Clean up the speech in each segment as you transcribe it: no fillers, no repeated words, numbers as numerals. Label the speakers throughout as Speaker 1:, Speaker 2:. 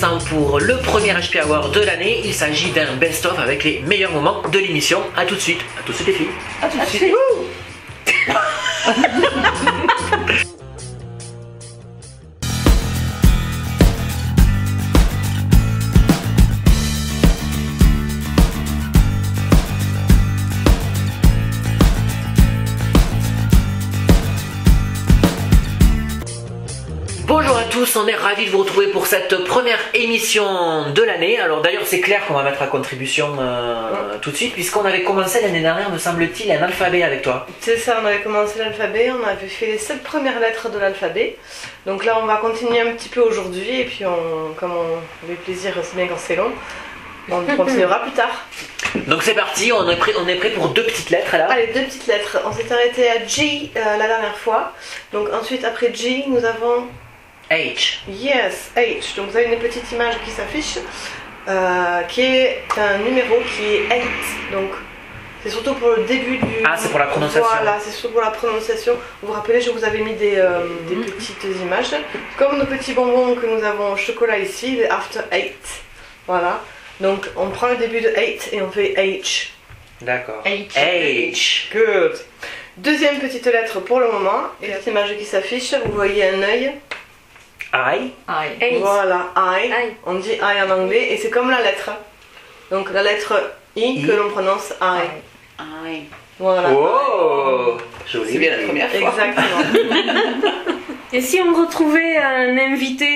Speaker 1: instant pour le premier HP Award de l'année. Il s'agit d'un best-of avec les meilleurs moments de l'émission. A tout de suite. A tout de suite les filles.
Speaker 2: A tout de suite.
Speaker 1: Bonjour à tous, on est ravis de vous retrouver pour cette première émission de l'année. Alors d'ailleurs c'est Claire qu'on va mettre à contribution tout de suite, puisqu'on avait commencé l'année dernière, me semble-t-il, un alphabet avec toi.
Speaker 2: C'est ça, on avait commencé l'alphabet, on avait fait les 7 premières lettres de l'alphabet. Donc là on va continuer un petit peu aujourd'hui, et puis comme on avait plaisir, c'est bien quand c'est long, on continuera plus tard.
Speaker 1: Donc c'est parti, on est prêt pour 2 petites lettres là.
Speaker 2: Allez, 2 petites lettres. On s'est arrêté à G la dernière fois. Donc ensuite après G nous avons...
Speaker 1: H.
Speaker 2: Yes, H. Donc vous avez une petite image qui s'affiche, qui est un numéro qui est 8. Donc c'est surtout pour le début du...
Speaker 1: Ah, c'est pour la prononciation.
Speaker 2: Voilà, c'est surtout pour la prononciation. Vous vous rappelez, je vous avais mis des petites images. Comme nos petits bonbons que nous avons au chocolat ici, les After 8. Voilà. Donc on prend le début de 8 et on fait H.
Speaker 1: D'accord.
Speaker 2: H. Good. Deuxième petite lettre pour le moment. Et la petite image qui s'affiche, vous voyez un œil.
Speaker 1: I.
Speaker 2: Voilà, I. On dit I en anglais et c'est comme la lettre. Donc la lettre I que l'on prononce I. Voilà.
Speaker 1: Oh, c'est bien la première fois.
Speaker 2: Exactement.
Speaker 3: Et si on retrouvait un invité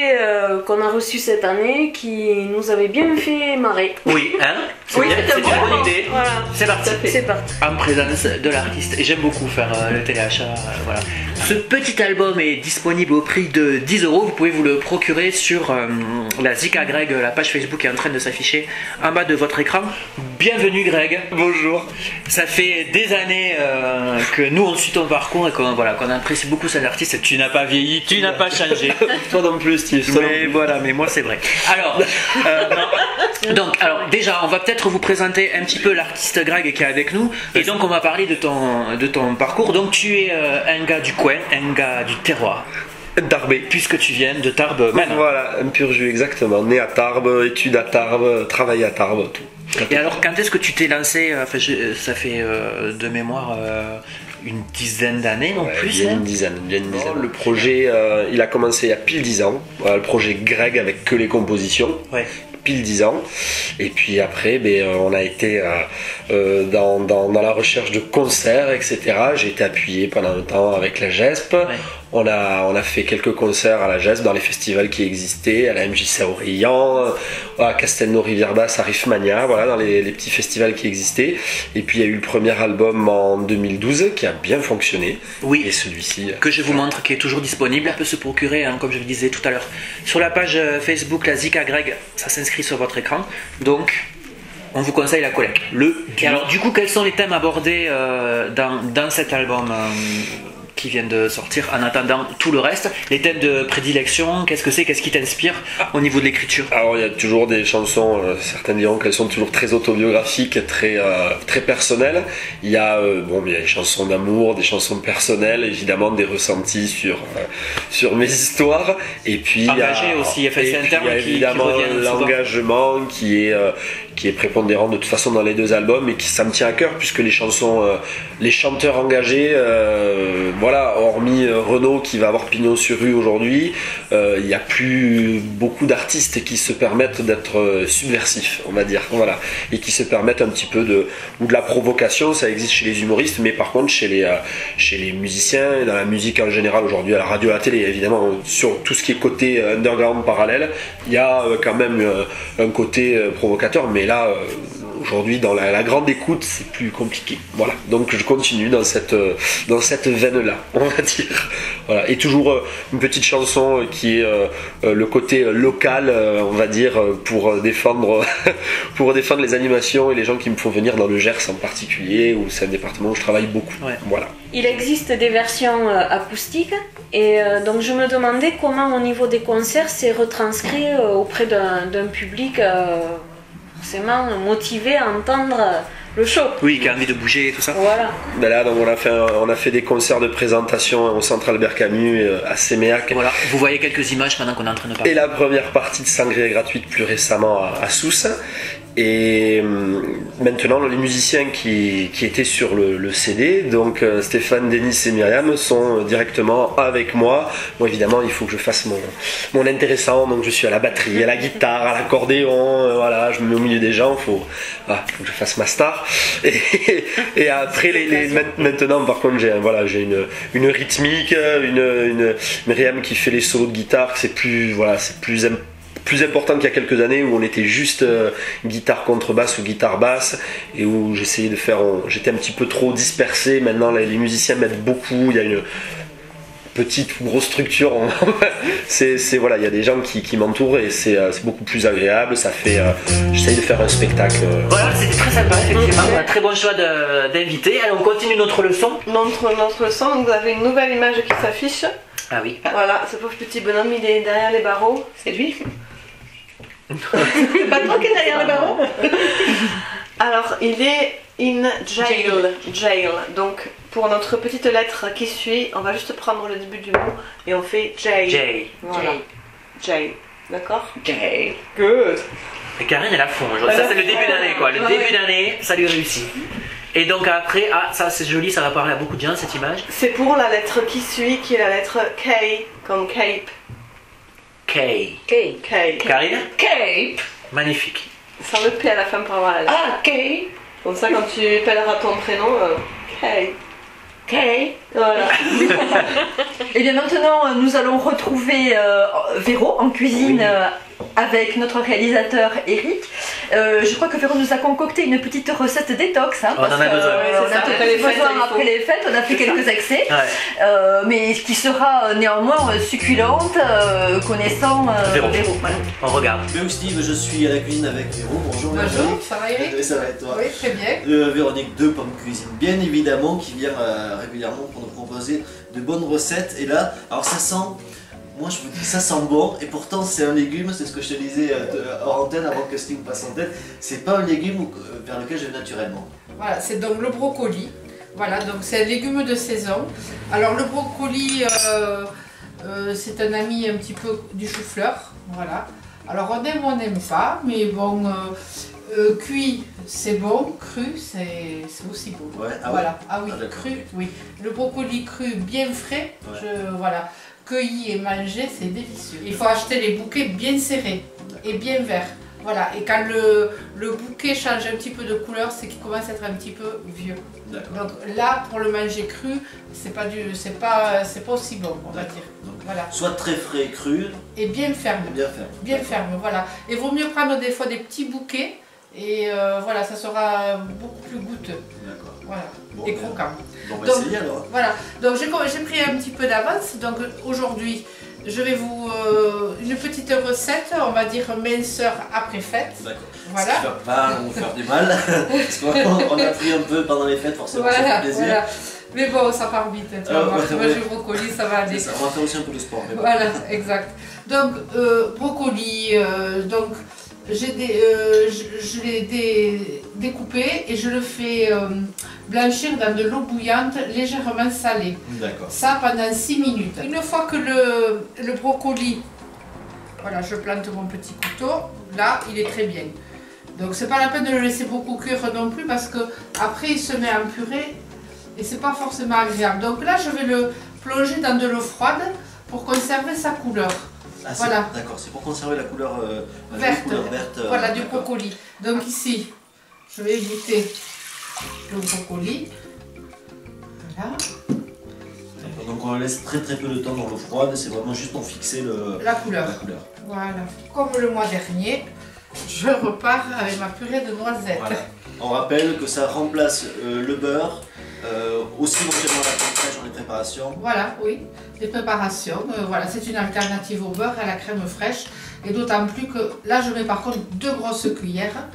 Speaker 3: qu'on a reçu cette année qui nous avait bien fait marrer?
Speaker 1: Oui, hein? C'est
Speaker 2: Oui,
Speaker 1: bien, c'est une bonne idée.
Speaker 3: Voilà.
Speaker 1: C'est parti.
Speaker 3: C'est parti.
Speaker 1: En présence de l'artiste. Et j'aime beaucoup faire le téléachat. Voilà. Ce petit album est disponible au prix de 10 €. Vous pouvez vous le procurer sur la Zika Greg, la page Facebook est en train de s'afficher en bas de votre écran. Bienvenue Greg.
Speaker 4: Bonjour.
Speaker 1: Ça fait des années que nous on suit ton parcours et qu'on apprécie beaucoup cet artiste. Tu n'as pas vieilli, tu n'as pas changé.
Speaker 4: Toi non plus, Steve.
Speaker 1: Mais voilà, mais moi c'est vrai. Alors, non. Alors déjà, on va peut-être vous présenter un petit peu l'artiste Greg qui est avec nous. Et donc on va parler de ton parcours. Donc tu es un gars du coin, un gars du terroir.
Speaker 4: Tarbes.
Speaker 1: Puisque tu viens de Tarbes maintenant.
Speaker 4: Voilà, un pur jus, exactement. Né à Tarbes, études à Tarbes, travail à Tarbes, tout.
Speaker 1: Et alors, quand est-ce que tu t'es lancé? Ça fait de mémoire une dizaine d'années, non plus.
Speaker 4: Bien une dizaine. Le projet, il a commencé il y a pile 10 ans. Voilà, le projet Greg avec que les compositions.
Speaker 1: Ouais.
Speaker 4: Pile 10 ans. Et puis après, on a été dans la recherche de concerts, etc. J'ai été appuyé pendant un temps avec la GESP. Ouais. On a fait quelques concerts à la GESP dans les festivals qui existaient, à la MJC à Aurillans, à Castelnau-Rivière-Basse, à Riffmania, voilà, dans les petits festivals qui existaient. Et puis il y a eu le premier album en 2012 qui a bien fonctionné.
Speaker 1: Oui.
Speaker 4: Et celui-ci.
Speaker 1: Que je vous montre, qui est toujours disponible. On peut se procurer, hein, comme je le disais tout à l'heure, sur la page Facebook, la Zika Greg, ça s'inscrit sur votre écran. Donc, on vous conseille la collecte. Et alors, du coup, quels sont les thèmes abordés dans cet album qui vient de sortir en attendant tout le reste? Les thèmes de prédilection, qu'est-ce que c'est? Qu'est-ce qui t'inspire au niveau de l'écriture?
Speaker 4: Alors il y a toujours des chansons, certains diront qu'elles sont toujours très autobiographiques, très personnelles. Il y a des chansons d'amour, des chansons personnelles, évidemment des ressentis sur mes histoires. Et puis
Speaker 1: engagé aussi, c'est un terme qui
Speaker 4: évidemment
Speaker 1: revient
Speaker 4: l'engagement qui est prépondérant de toute façon dans les 2 albums et qui ça me tient à cœur puisque les chansons, les chanteurs engagés, voilà, hormis Renaud qui va avoir pignon sur rue aujourd'hui, il n'y a plus beaucoup d'artistes qui se permettent d'être subversifs, on va dire, voilà, et qui se permettent un petit peu de la provocation. Ça existe chez les humoristes, mais par contre chez les musiciens et dans la musique en général aujourd'hui, à la radio, à la télé, évidemment, sur tout ce qui est côté underground parallèle, il y a quand même un côté provocateur, mais là aujourd'hui dans la grande écoute c'est plus compliqué, voilà, donc je continue dans cette veine là, on va dire, voilà, et toujours une petite chanson qui est le côté local, on va dire, pour défendre les animations et les gens qui me font venir dans le Gers en particulier, où c'est un département où je travaille beaucoup. Ouais. Voilà.
Speaker 3: Il existe des versions acoustiques et donc je me demandais comment au niveau des concerts c'est retranscrit auprès d'un public forcément motivé à entendre le show.
Speaker 1: Oui, qui a envie de bouger et tout ça.
Speaker 3: Voilà.
Speaker 4: Ben là, donc on a fait des concerts de présentation au Centre Albert Camus, à Séméac.
Speaker 1: Et voilà, vous voyez quelques images maintenant qu'on est en train de parler.
Speaker 4: Et la première partie de Sangria gratuite plus récemment à Sousse. Et maintenant, les musiciens qui étaient sur le CD, donc Stéphane, Denis et Myriam, sont directement avec moi. Bon, évidemment, il faut que je fasse mon intéressant, donc je suis à la batterie, à la guitare, à l'accordéon, voilà, je me mets au milieu des gens, faut que je fasse ma star. Et après, maintenant, par contre, j'ai une rythmique, une Myriam qui fait les solos de guitare, c'est plus important qu'il y a quelques années où on était juste guitare contrebasse ou guitare basse et où j'essayais de faire, j'étais un petit peu trop dispersé. Maintenant les musiciens m'aident beaucoup, il y a une petite ou grosse structure, voilà, il y a des gens qui m'entourent et c'est beaucoup plus agréable, ça fait, j'essaye de faire un spectacle.
Speaker 1: Voilà, c'était très sympa effectivement, un très bon choix d'invités. Allez, on continue notre leçon.
Speaker 2: Notre leçon, donc vous avez une nouvelle image qui s'affiche.
Speaker 1: Ah oui.
Speaker 2: Voilà, ce pauvre petit bonhomme, il est derrière les barreaux.
Speaker 5: C'est lui. C'est pas toi qui es derrière le barreau?
Speaker 2: Alors, il est in jail. Jail. Donc, pour notre petite lettre qui suit, on va juste prendre le début du mot et on fait jail.
Speaker 1: Jay.
Speaker 2: Voilà. Jail. D'accord?
Speaker 5: Jay.
Speaker 2: Good.
Speaker 1: Et Karine elle a fond. Ça c'est le début d'année quoi. Le début d'année, ça lui réussit. Et donc après, ça c'est joli, ça va parler à beaucoup de gens cette image.
Speaker 2: C'est pour la lettre qui suit, qui est la lettre K, comme cape.
Speaker 1: K.
Speaker 2: K.
Speaker 1: Karine?
Speaker 5: Cape.
Speaker 1: Magnifique.
Speaker 2: Sans le P à la fin pour avoir la lettre.
Speaker 5: Ah, Cape.
Speaker 2: Comme ça, quand tu appelleras ton prénom, K.
Speaker 5: Cape.
Speaker 2: Voilà.
Speaker 6: Et bien maintenant, nous allons retrouver Véro en cuisine avec notre réalisateur Eric. Je crois que Véro nous a concocté une petite recette détox. Hein,
Speaker 1: On en a besoin.
Speaker 6: On a
Speaker 2: Après les fêtes,
Speaker 6: besoin
Speaker 2: il faut.
Speaker 6: après les fêtes, on a fait quelques excès.
Speaker 1: Ouais.
Speaker 6: Mais qui sera néanmoins succulente, connaissant
Speaker 1: Véro.
Speaker 6: Voilà.
Speaker 1: On regarde.
Speaker 7: Bonjour Steve, je suis à la cuisine avec Véro. Bonjour.
Speaker 8: Bonjour, ça va Eric?
Speaker 7: Oui, ça va et toi?
Speaker 8: Oui, très bien.
Speaker 7: Véronique de Pomme Cuisine, bien évidemment, qui vient régulièrement pour nous proposer de bonnes recettes. Et là, alors ça sent, moi je vous dis, ça sent bon. Et pourtant c'est un légume, c'est ce que je te disais hors antenne avant que Steve passe en tête. C'est pas un légume vers lequel je vais naturellement.
Speaker 8: Voilà, c'est donc le brocoli. Voilà, donc c'est un légume de saison. Alors le brocoli, c'est un ami un petit peu du chou-fleur. Voilà. Alors on aime ou on n'aime pas, mais bon, cuit c'est bon, cru c'est aussi bon.
Speaker 7: Ouais, ah
Speaker 8: voilà.
Speaker 7: ouais.
Speaker 8: Ah oui,
Speaker 7: Ah, d'accord.
Speaker 8: cru, oui. Le brocoli cru bien frais,
Speaker 7: Ouais.
Speaker 8: voilà. Cueilli et mangé, c'est délicieux. Il faut acheter les bouquets bien serrés et bien verts. Voilà, et quand le bouquet change un petit peu de couleur, c'est qu'il commence à être un petit peu vieux.
Speaker 7: D'accord.
Speaker 8: Donc là, pour le manger cru, c'est pas aussi bon, on va dire.
Speaker 7: Donc,
Speaker 8: Voilà.
Speaker 7: soit très frais, cru,
Speaker 8: Et bien ferme.
Speaker 7: et bien fait.
Speaker 8: Bien ferme, voilà. Et vaut mieux prendre des fois des petits bouquets, et voilà, ça sera beaucoup plus goûteux.
Speaker 7: D'accord.
Speaker 8: Voilà.
Speaker 7: Bon,
Speaker 8: Et
Speaker 7: bien.
Speaker 8: croquant.
Speaker 7: Bon, on va
Speaker 8: Donc,
Speaker 7: essayer alors.
Speaker 8: Voilà, donc j'ai pris un petit peu d'avance, donc aujourd'hui je vais vous... une petite recette, on va dire minceur après fête.
Speaker 7: D'accord.
Speaker 8: Voilà.
Speaker 7: Ce qui va pas nous faire du mal, parce qu'on a pris un peu pendant les fêtes, forcément, ça
Speaker 8: Voilà,
Speaker 7: fait plaisir.
Speaker 8: voilà. Mais bon, ça part vite, tu vas voir, tu
Speaker 7: ouais.
Speaker 8: manger le brocoli, ça va aller.
Speaker 7: C'est ça, on va faire aussi un peu de sport. Mais bon.
Speaker 8: Voilà, exact. Donc, brocoli, donc je l'ai découpé et je le fais blanchir dans de l'eau bouillante légèrement salée.
Speaker 7: D'accord.
Speaker 8: Ça pendant 6 minutes. Une fois que le brocoli, voilà, je plante mon petit couteau, là il est très bien. Donc c'est pas la peine de le laisser beaucoup cuire non plus parce que après il se met en purée et c'est pas forcément agréable. Donc là je vais le plonger dans de l'eau froide pour conserver sa couleur.
Speaker 7: Ah,
Speaker 8: Voilà.
Speaker 7: D'accord, c'est pour conserver la couleur
Speaker 8: Verte.
Speaker 7: verte.
Speaker 8: Voilà, du
Speaker 7: d'accord.
Speaker 8: brocoli. Donc ici, je vais égoutter le brocoli. Voilà.
Speaker 7: D'accord, donc on la laisse très peu de temps dans l'eau froide, c'est vraiment juste pour fixer
Speaker 8: La couleur.
Speaker 7: la couleur.
Speaker 8: Voilà. Comme le mois dernier, je repars avec ma purée de noisettes.
Speaker 7: Voilà. On rappelle que ça remplace le beurre, aussi éventuellement la crème fraîche dans les préparations.
Speaker 8: Voilà, oui, les préparations. Voilà, c'est une alternative au beurre et à la crème fraîche. Et d'autant plus que là, je mets par contre 2 grosses cuillères.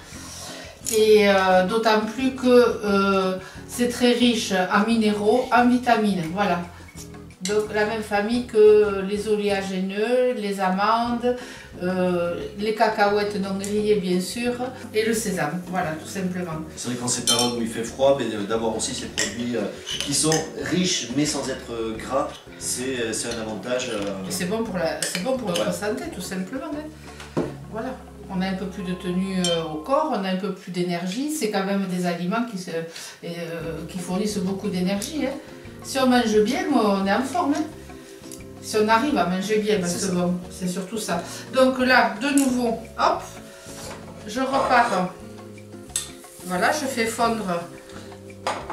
Speaker 8: Et d'autant plus que c'est très riche en minéraux, en vitamines. Voilà. Donc la même famille que les oléagineux, les amandes, les cacahuètes non grillées bien sûr, et le sésame, voilà tout simplement.
Speaker 7: C'est vrai qu'en ces périodes où il fait froid, d'avoir aussi ces produits qui sont riches mais sans être gras, c'est un avantage.
Speaker 8: Et c'est bon pour, notre santé tout simplement. Hein. Voilà. On a un peu plus de tenue au corps, on a un peu plus d'énergie, c'est quand même des aliments qui fournissent beaucoup d'énergie. Hein. Si on mange bien, on est en forme. Hein. Si on arrive à manger bien, parce que bon, c'est surtout ça. Donc là, de nouveau, hop, je repars. Voilà, je fais fondre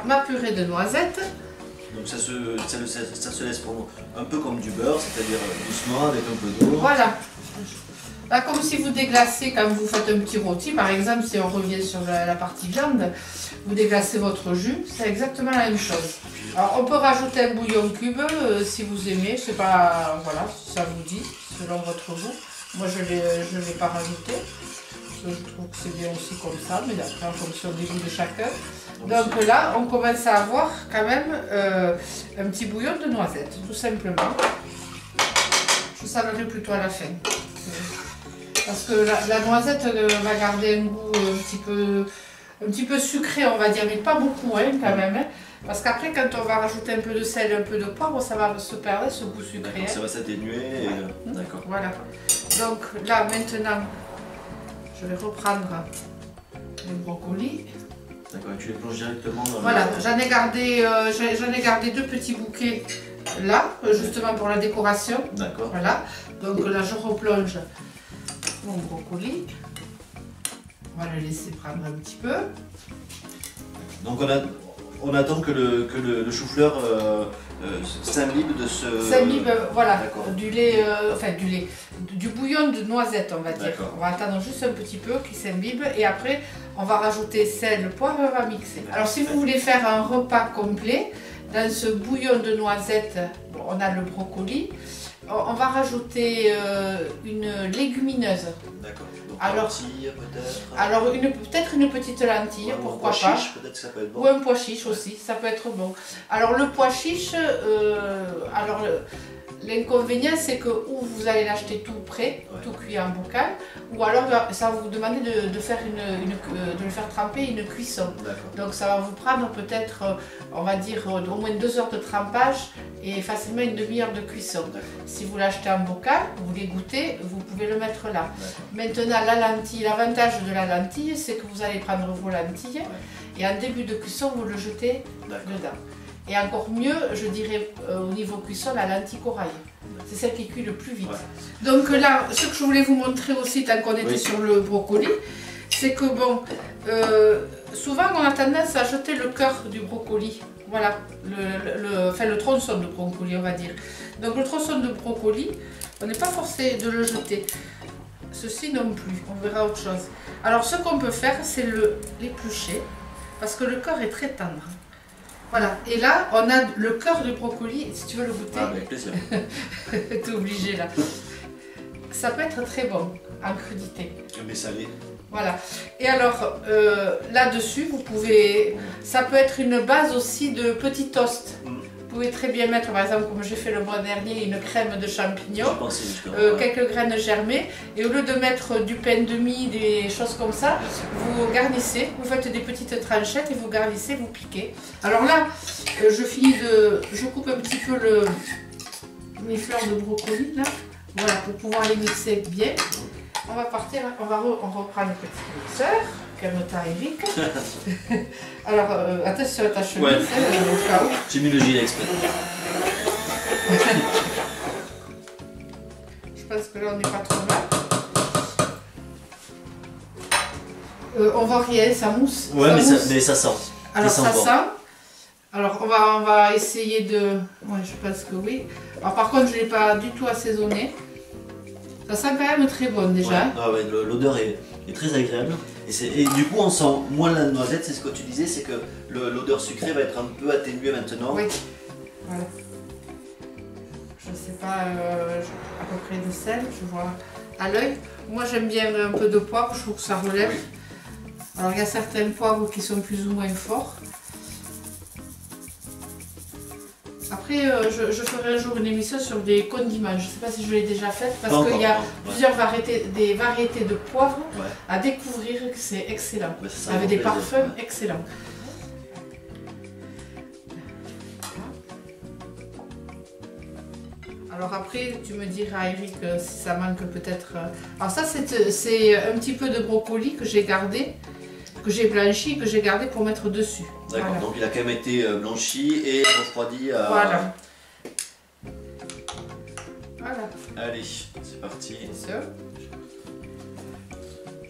Speaker 8: ma purée de noisettes.
Speaker 7: Donc ça se laisse fondre un peu comme du beurre, c'est-à-dire doucement avec un peu d'eau.
Speaker 8: Voilà. Là, comme si vous déglacez quand vous faites un petit rôti, par exemple, si on revient sur la partie viande, vous déglacez votre jus, c'est exactement la même chose. Alors, on peut rajouter un bouillon cube si vous aimez, c'est pas, voilà, si ça vous dit, selon votre goût. Moi, je l'ai pas rajouté, parce que je trouve que c'est bien aussi comme ça, mais après, en fonction des goûts de chacun. Donc là, on commence à avoir quand même un petit bouillon de noisettes, tout simplement. Je savonnerai plutôt à la fin. Parce que la noisette va garder un goût un petit peu sucré, on va dire, mais pas beaucoup hein, quand même. Hein. Parce qu'après, quand on va rajouter un peu de sel, un peu de poivre, ça va se perdre ce goût sucré. Hein.
Speaker 7: Ça va s'atténuer. D'accord.
Speaker 8: Voilà. Donc là, maintenant, je vais reprendre le brocoli.
Speaker 7: D'accord, tu les plonges directement dans
Speaker 8: voilà, j'en ai gardé 2 petits bouquets là, justement pour la décoration.
Speaker 7: D'accord.
Speaker 8: Voilà. Donc là, je replonge mon brocoli. On va le laisser prendre un petit peu.
Speaker 7: Donc on attend que le chou-fleur s'imbibe de ce...
Speaker 8: S'imbibe, voilà, du lait, du bouillon de noisette on va dire. On va attendre juste un petit peu qu'il s'imbibe et après on va rajouter sel, poivre et on va mixer. Alors si vous voulez faire un repas complet, dans ce bouillon de noisette, bon, on a le brocoli. On va rajouter une légumineuse.
Speaker 7: D'accord.
Speaker 8: Alors,
Speaker 7: lentille peut-être.
Speaker 8: Alors peut-être une petite lentille, pourquoi pas.
Speaker 7: Un pois chiche, peut-être que ça peut être bon.
Speaker 8: Ou un pois chiche aussi, ça peut être bon. Alors le pois chiche, l'inconvénient c'est que ou vous allez l'acheter tout prêt, tout cuit en bocal, ou alors ça va vous demander de le faire tremper une cuisson. Donc ça va vous prendre peut-être, on va dire, au moins 2 heures de trempage et facilement une demi-heure de cuisson. Si vous l'achetez en bocal, vous l'égouttez, vous pouvez le mettre là. Maintenant la lentille, l'avantage de la lentille c'est que vous allez prendre vos lentilles et en début de cuisson vous le jetez dedans. Et encore mieux, je dirais au niveau cuisson, la lentille corail. C'est celle qui cuit le plus vite. Donc là, ce que je voulais vous montrer aussi, tant qu'on était sur le brocoli, c'est que bon, souvent on a tendance à jeter le cœur du brocoli. Voilà, le tronçon de brocoli, on va dire. Donc le tronçon de brocoli, on n'est pas forcé de le jeter. Ceci non plus, on verra autre chose. Alors ce qu'on peut faire, c'est l'éplucher, parce que le cœur est très tendre. Voilà, et là, on a le cœur du brocoli, si tu veux le goûter.
Speaker 7: Ah, avec plaisir.
Speaker 8: T'es obligé là. Ça peut être très bon, en crudité.
Speaker 7: Mais salé.
Speaker 8: Voilà. Et alors, là-dessus, vous pouvez... Ça peut être une base aussi de petits toasts. Vous pouvez très bien mettre, par exemple, comme j'ai fait le mois dernier, une crème de champignons, quelques graines germées, et au lieu de mettre du pain de mie, des choses comme ça, vous garnissez, vous faites des petites tranchettes et vous garnissez, vous piquez. Alors là, je coupe un petit peu mes fleurs de brocoli, là, voilà, pour pouvoir les mixer bien. On va partir, on reprend le petit mixeur. Calme-toi, Eric. Alors, attention à ta chemise, au cas où.
Speaker 7: J'ai mis le gilet exprès.
Speaker 8: Je pense que là, on n'est pas trop mal. On voit rien, ça mousse.
Speaker 7: Ouais, mais ça sent.
Speaker 8: Alors, ça sent. Alors, on va essayer de... Ouais, je pense que oui. Alors, par contre, je ne l'ai pas du tout assaisonné. Ça sent quand même très bon déjà.
Speaker 7: Ouais. Ah ouais, l'odeur est très agréable. Et du coup, on sent moins la noisette, c'est ce que tu disais, c'est que l'odeur sucrée va être un peu atténuée maintenant.
Speaker 8: Oui, voilà. Je ne sais pas à peu près de sel, je vois à l'œil. Moi, j'aime bien un peu de poivre, je trouve que ça relève. Oui. Alors, il y a certains poivres qui sont plus ou moins forts. Après, je ferai un jour une émission sur des condiments. Je ne sais pas si je l'ai déjà faite parce
Speaker 7: Pas
Speaker 8: qu'il y a
Speaker 7: encore,
Speaker 8: plusieurs variétés, des variétés de poivre
Speaker 7: Ouais.
Speaker 8: à découvrir, que c'est excellent.
Speaker 7: Ouais, ça
Speaker 8: Avec
Speaker 7: me
Speaker 8: des
Speaker 7: plaisir.
Speaker 8: parfums excellents. Alors après, tu me diras, Eric, si ça manque peut-être. Alors ça, c'est un petit peu de brocoli que j'ai gardé, que j'ai blanchi, que j'ai gardé pour mettre dessus.
Speaker 7: D'accord,
Speaker 8: Voilà.
Speaker 7: donc il a quand même été blanchi et refroidi.
Speaker 8: Voilà. Voilà.
Speaker 7: Allez, c'est parti.
Speaker 8: Ça,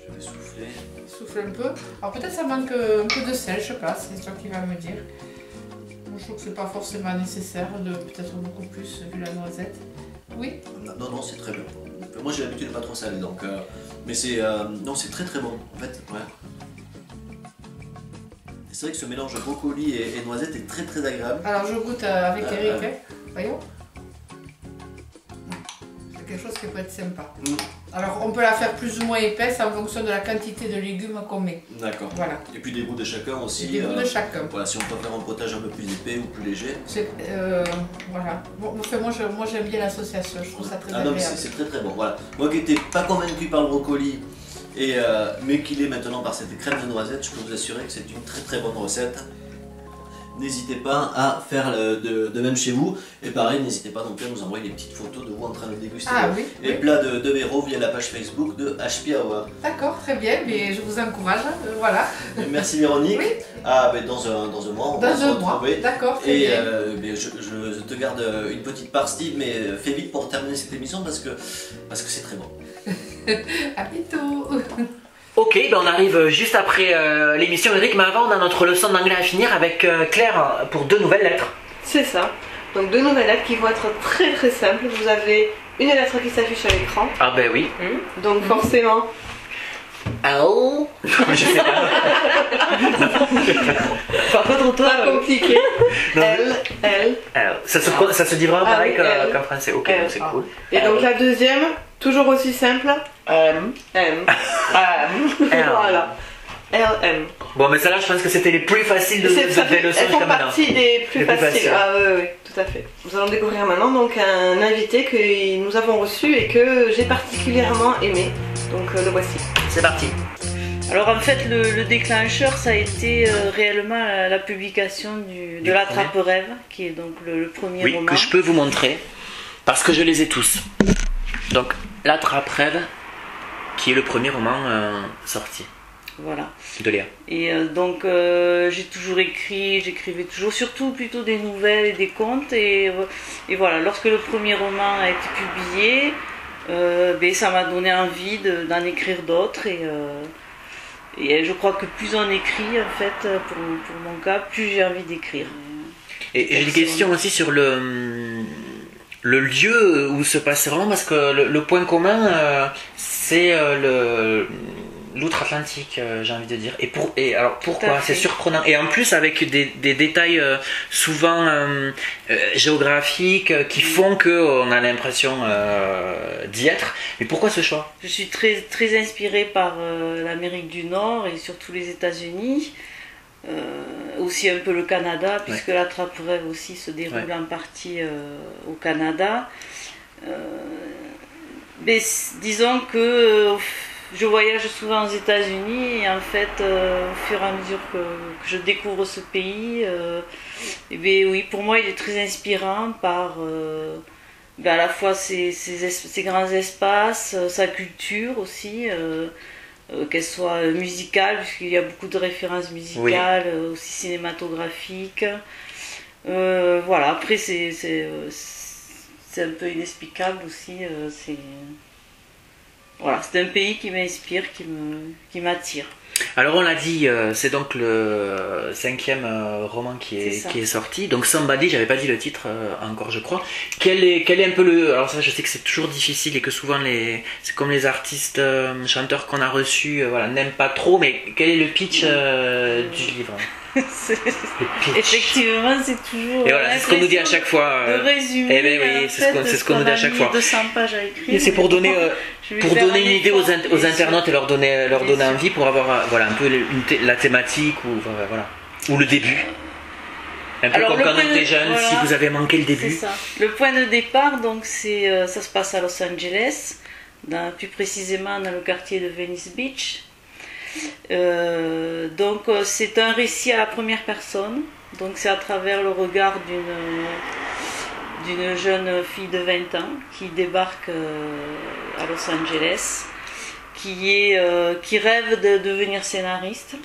Speaker 7: Je vais souffler.
Speaker 8: souffle un peu. Alors peut-être ça manque un peu de sel, je sais pas, c'est toi qui vas me dire. Moi, je trouve que c'est pas forcément nécessaire de peut-être beaucoup plus vu la noisette. Oui.
Speaker 7: Non, non, c'est très bien. Moi j'ai l'habitude de pas trop salé, donc. Mais c'est. Non, c'est très très bon. En fait, ouais. C'est vrai que ce mélange de brocoli et noisette est très très agréable.
Speaker 8: Alors je goûte avec Eric, hein. Voyons. C'est quelque chose qui peut être sympa.
Speaker 7: Mm.
Speaker 8: Alors on peut la faire plus ou moins épaisse en fonction de la quantité de légumes qu'on met.
Speaker 7: D'accord.
Speaker 8: Voilà.
Speaker 7: Et puis des goûts de chacun aussi.
Speaker 8: Et des goûts de chacun.
Speaker 7: Voilà, si on peut faire un potage un peu plus épais ou plus léger.
Speaker 8: Voilà. Bon, enfin, moi j'aime bien l'association, je trouve ça très
Speaker 7: Ah non, mais
Speaker 8: agréable.
Speaker 7: c'est très très bon. Voilà. Moi qui n'étais pas convaincu par le brocoli, mais qui l'est maintenant par cette crème de noisette, je peux vous assurer que c'est une très très bonne recette. N'hésitez pas à faire de même chez vous. Et pareil, n'hésitez pas non plus à nous envoyer des petites photos de vous en train de déguster les plats de Véro via la page Facebook de HP Hour.
Speaker 8: D'accord, très bien, mais je vous encourage, voilà.
Speaker 7: Et merci Véronique.
Speaker 8: Oui.
Speaker 7: Ah, ben dans un mois, on va se retrouver.
Speaker 8: D'accord, très
Speaker 7: Et
Speaker 8: bien.
Speaker 7: ben, je te garde une petite partie, mais fais vite pour terminer cette émission parce que c'est très bon.
Speaker 8: À bientôt.
Speaker 1: Ok, ben on arrive juste après l'émission Eric, mais avant on a notre leçon d'anglais à finir avec Claire pour 2 nouvelles lettres.
Speaker 2: C'est ça. Donc 2 nouvelles lettres qui vont être très très simples. Vous avez une lettre qui s'affiche à l'écran.
Speaker 1: Ah ben oui.
Speaker 2: Donc forcément,
Speaker 1: L. Je sais pas.
Speaker 3: Par contre, toi,
Speaker 2: pas compliqué.
Speaker 1: Non,
Speaker 2: L.
Speaker 1: Ça se dit vraiment
Speaker 2: Ah
Speaker 1: pareil
Speaker 2: oui, L.
Speaker 1: qu'en français. Ok,
Speaker 2: L.
Speaker 1: donc c'est cool.
Speaker 2: Et donc la deuxième, toujours aussi simple. M. Voilà. LM.
Speaker 1: Bon, mais celle-là, je pense que c'était les plus faciles de des leçons
Speaker 2: Elles font
Speaker 1: jusqu'à maintenant.
Speaker 2: partie des plus
Speaker 1: Les plus
Speaker 2: faciles.
Speaker 1: faciles.
Speaker 2: Ah oui, tout à fait. Nous allons découvrir maintenant donc un invité que nous avons reçu et que j'ai particulièrement aimé. Donc le voici.
Speaker 1: C'est parti.
Speaker 3: alors en fait, le déclencheur, ça a été réellement la publication de l'Attrape-Rêve, qui est donc le premier
Speaker 1: Oui,
Speaker 3: roman.
Speaker 1: que je peux vous montrer, parce que je les ai tous. Donc, L'Attrape-Rêve, qui est le premier roman sorti
Speaker 3: Voilà.
Speaker 1: de Léa.
Speaker 3: Et donc j'ai toujours j'écrivais toujours, surtout plutôt des nouvelles et des contes. Et voilà, lorsque le premier roman a été publié, ça m'a donné envie d'en écrire d'autres. Et je crois que plus on écrit, en fait, pour mon cas, plus j'ai envie d'écrire.
Speaker 1: Et j'ai des questions aussi sur le lieu où se passe vraiment, parce que le point commun, c'est l'outre-Atlantique, j'ai envie de dire. Et alors pourquoi? C'est surprenant. Et en plus avec des détails souvent géographiques qui font qu'on a l'impression d'y être. Mais pourquoi ce choix?
Speaker 3: Je suis très, très inspirée par l'Amérique du Nord et surtout les États-Unis. Aussi un peu le Canada, puisque l'Attrape-Rêve aussi se déroule en partie au Canada. Mais disons que je voyage souvent aux États-Unis et en fait, au fur et à mesure que je découvre ce pays, oui, pour moi il est très inspirant par à la fois ses grands espaces, sa culture aussi. Qu'elle soit musicale, puisqu'il y a beaucoup de références musicales, aussi cinématographiques. Voilà, après c'est un peu inexplicable aussi. Voilà, c'est un pays qui m'inspire, qui m'attire.
Speaker 1: Alors on l'a dit, c'est donc le 5e roman qui est sorti. Donc Somebody, j'avais pas dit le titre encore, je crois. Quel est un peu le... Alors ça, je sais que c'est toujours difficile et que souvent c'est comme les artistes chanteurs qu'on a reçus, n'aiment pas trop, mais quel est le pitch du livre?
Speaker 3: Effectivement, c'est toujours.
Speaker 1: Et voilà, c'est ce qu'on nous dit à chaque fois.
Speaker 3: De résumer.
Speaker 1: Eh ben oui, c'est ce qu'on nous dit à chaque fois.
Speaker 3: 200 pages à écrire.
Speaker 1: Et c'est pour donner une idée aux internautes et leur donner envie pour avoir un peu la thématique ou le début. Un peu
Speaker 3: Alors,
Speaker 1: comme
Speaker 3: le
Speaker 1: quand
Speaker 3: point
Speaker 1: on
Speaker 3: de-
Speaker 1: était jeune,
Speaker 3: voilà.
Speaker 1: si vous avez manqué le
Speaker 3: C'est
Speaker 1: début.
Speaker 3: ça. Le point de départ, donc, ça se passe à Los Angeles, plus précisément dans le quartier de Venice Beach. C'est un récit à la première personne. Donc c'est à travers le regard d'une jeune fille de 20 ans qui débarque à Los Angeles, qui rêve de devenir scénariste.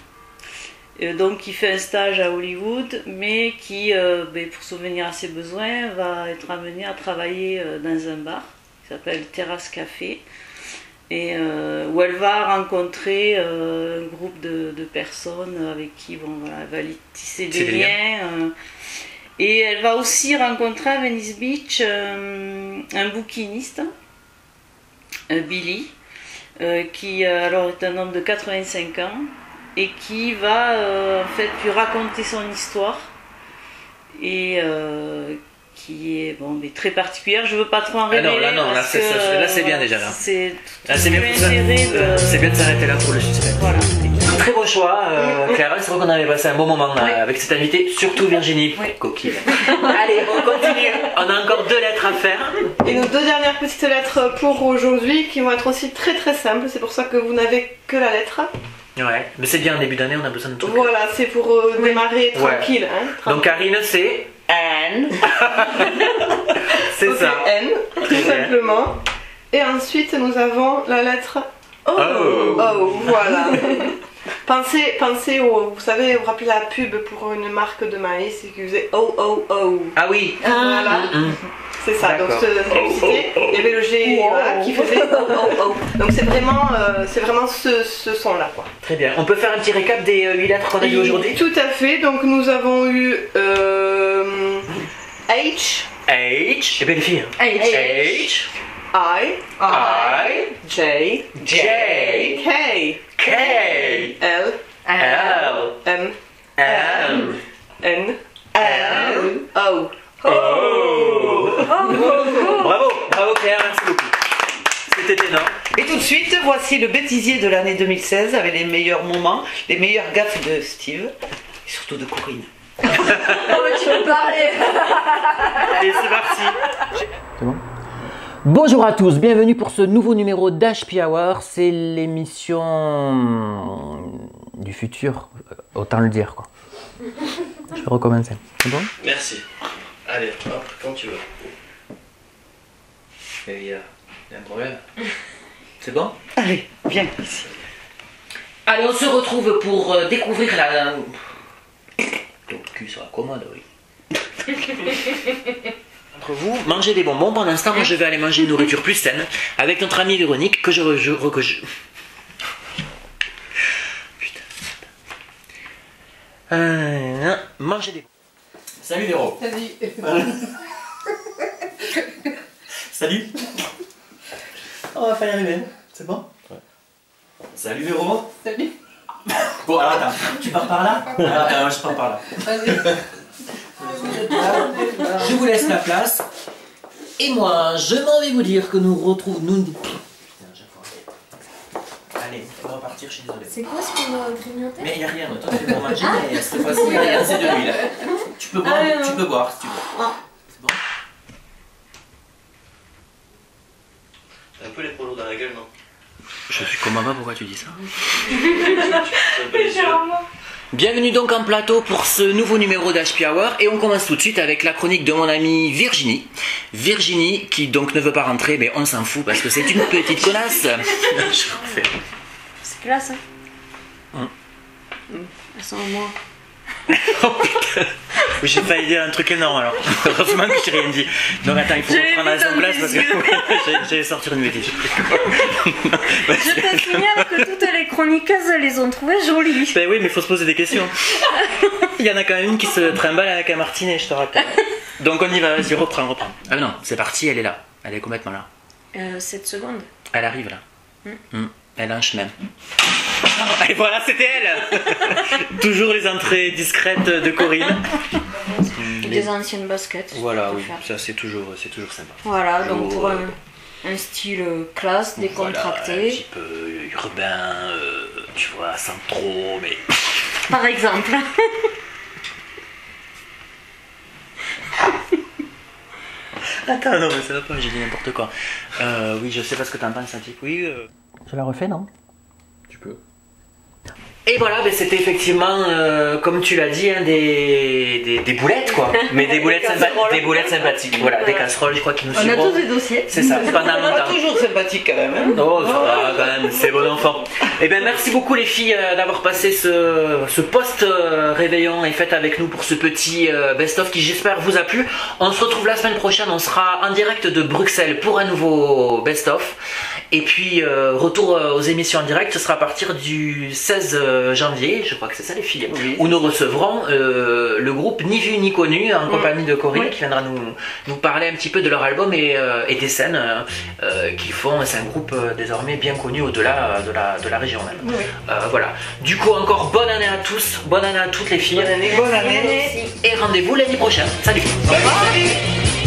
Speaker 3: Donc qui fait un stage à Hollywood, mais qui, pour subvenir à ses besoins, va être amenée à travailler dans un bar qui s'appelle Terrace Café, et où elle va rencontrer un groupe de personnes avec qui elle va tisser des liens. Et elle va aussi rencontrer à Venice Beach un bouquiniste, Billy, qui alors est un homme de 85 ans, et qui va en fait lui raconter son histoire, et qui est mais très particulière. Je veux pas trop en révéler.
Speaker 1: Là c'est bien déjà.
Speaker 3: C'est
Speaker 1: bien de s'arrêter là pour le suspense.
Speaker 3: Voilà.
Speaker 1: Très beau choix, Clara. C'est vrai qu'on avait passé un bon moment avec cette invitée, surtout Virginie.
Speaker 6: Oui.
Speaker 1: Coquille. Allez, on continue. On a encore 2 lettres à faire.
Speaker 2: Et nos 2 dernières petites lettres pour aujourd'hui qui vont être aussi très très simples. C'est pour ça que vous n'avez que la lettre.
Speaker 1: Ouais, mais c'est bien, en début d'année, on a besoin de trucs.
Speaker 2: Voilà, c'est pour démarrer tranquille. Hein,
Speaker 1: tranquille. Donc Karine, c'est
Speaker 2: N.
Speaker 1: C'est
Speaker 2: donc,
Speaker 1: ça.
Speaker 2: N, tout simplement. Et ensuite, nous avons la lettre O. Oh, voilà. Pensez au, vous savez, vous rappelez la pub pour une marque de maïs qui faisait O.
Speaker 1: Ah oui.
Speaker 2: Voilà. C'est ça, donc cette publicité, il y avait le G qui faisait O. Donc c'est vraiment ce son-là, quoi.
Speaker 1: Très bien. On peut faire un petit récap des 8 lettres qu'on a eues aujourd'hui?
Speaker 2: Tout à fait. Donc nous avons eu H.
Speaker 1: Et bien les filles.
Speaker 2: H. I. J. K. L. M. N. O.
Speaker 1: Bravo Claire, merci beaucoup. C'était énorme.
Speaker 5: Et tout de suite, voici le bêtisier de l'année 2016 avec les meilleurs moments, les meilleures gaffes de Steve et surtout de Corinne.
Speaker 6: Oh, mais tu veux parler.
Speaker 1: Allez, c'est parti.
Speaker 9: C'est bon ? Bonjour à tous, bienvenue pour ce nouveau numéro d'HP Hour. C'est l'émission du futur, autant le dire quoi. Je vais recommencer. C'est bon ?
Speaker 4: Merci. Allez, hop, quand tu veux.
Speaker 1: Il y a un problème. C'est bon?
Speaker 5: Allez, viens ici.
Speaker 1: Allez, on se retrouve pour découvrir la... Ton cul sur la commode, oui. Entre vous, mangez des bonbons. Pendant l'instant, moi je vais aller manger une nourriture plus saine avec notre amie Véronique que je... Putain. Mangez des bonbons. Salut Véro.
Speaker 8: Salut.
Speaker 7: Salut. On va pas y arriver, c'est bon? Ouais. Salut Véro.
Speaker 8: Salut.
Speaker 7: Bon, alors attends, tu pars par là? Alors, je pars par là.
Speaker 8: Vas-y.
Speaker 1: Je vous laisse la place. Et moi, je m'en vais vous dire que nous retrouvons... Putain, j'ai foiré. Allez, on va repartir, je suis désolé.
Speaker 10: C'est quoi ce qu'on va grignoter?
Speaker 1: Mais il n'y a rien, toi tu fais pour manger, mais cette fois-ci il n'y a rien, c'est de l'huile. Tu peux boire, tu peux boire si tu veux. C'est bon?
Speaker 7: T'as un peu les polos dans la gueule, non?
Speaker 1: Je suis comme maman, pourquoi tu dis ça? Bienvenue donc en plateau pour ce nouveau numéro d'HP Hour et on commence tout de suite avec la chronique de mon amie Virginie. Virginie qui donc ne veut pas rentrer, mais on s'en fout parce que c'est une petite connasse. Je refais.
Speaker 10: C'est classe, hein? Elles sont à moi.
Speaker 1: Oh putain, j'ai failli dire un truc énorme alors. Heureusement que j'ai rien dit. Donc attends, il faut reprendre à son place parce que j'allais sortir une bêtise.
Speaker 10: Je te signale que toutes les chroniqueuses les ont trouvées jolies.
Speaker 1: Ben oui, mais il faut se poser des questions. Il y en a quand même une qui se trimballe avec un martinet, je te rappelle. Donc on y va, vas-y, reprends. Ah non, c'est parti, elle est là. Elle est complètement là.
Speaker 10: 7 secondes.
Speaker 1: Elle arrive là. Elle a un chemin. Et voilà, c'était elle. Toujours les entrées discrètes de Corinne.
Speaker 10: Des anciennes baskets.
Speaker 1: Voilà, oui, ça c'est toujours sympa.
Speaker 10: Voilà, donc pour un style classe, décontracté.
Speaker 1: Voilà, un petit peu urbain, tu vois, sans trop, mais...
Speaker 10: Par exemple.
Speaker 1: Attends, non, mais ça va pas, j'ai dit n'importe quoi. Oui, je sais pas ce que t'en penses, Satif. Oui.
Speaker 9: Je la refais, non?
Speaker 4: Tu peux.
Speaker 1: Et voilà, ben c'était effectivement, comme tu l'as dit, hein, des boulettes quoi. Mais des boulettes, des boulettes sympathiques. Voilà, des casseroles, je crois qu'ils nous
Speaker 6: On a
Speaker 1: suivront.
Speaker 6: tous des dossiers.
Speaker 1: C'est ça, pendant longtemps.
Speaker 5: Toujours sympathique quand même. Hein.
Speaker 1: Oh, ça va quand même, c'est bon enfant. Et bien merci beaucoup les filles d'avoir passé ce post-réveillon et fête avec nous pour ce petit best-of qui j'espère vous a plu. On se retrouve la semaine prochaine, on sera en direct de Bruxelles pour un nouveau best-of. Et puis retour aux émissions en direct, ce sera à partir du 16 janvier, je crois que c'est ça les filles, oui, où nous recevrons le groupe Ni Vu Ni Connu en compagnie de Corinne qui viendra nous parler un petit peu de leur album et des scènes qu'ils font. C'est un groupe désormais bien connu au-delà de la région même. Oui. Voilà. Du coup encore bonne année à tous, bonne année à toutes les filles.
Speaker 5: Bonne année.
Speaker 1: Et rendez-vous l'année prochaine. Salut.
Speaker 5: Salut.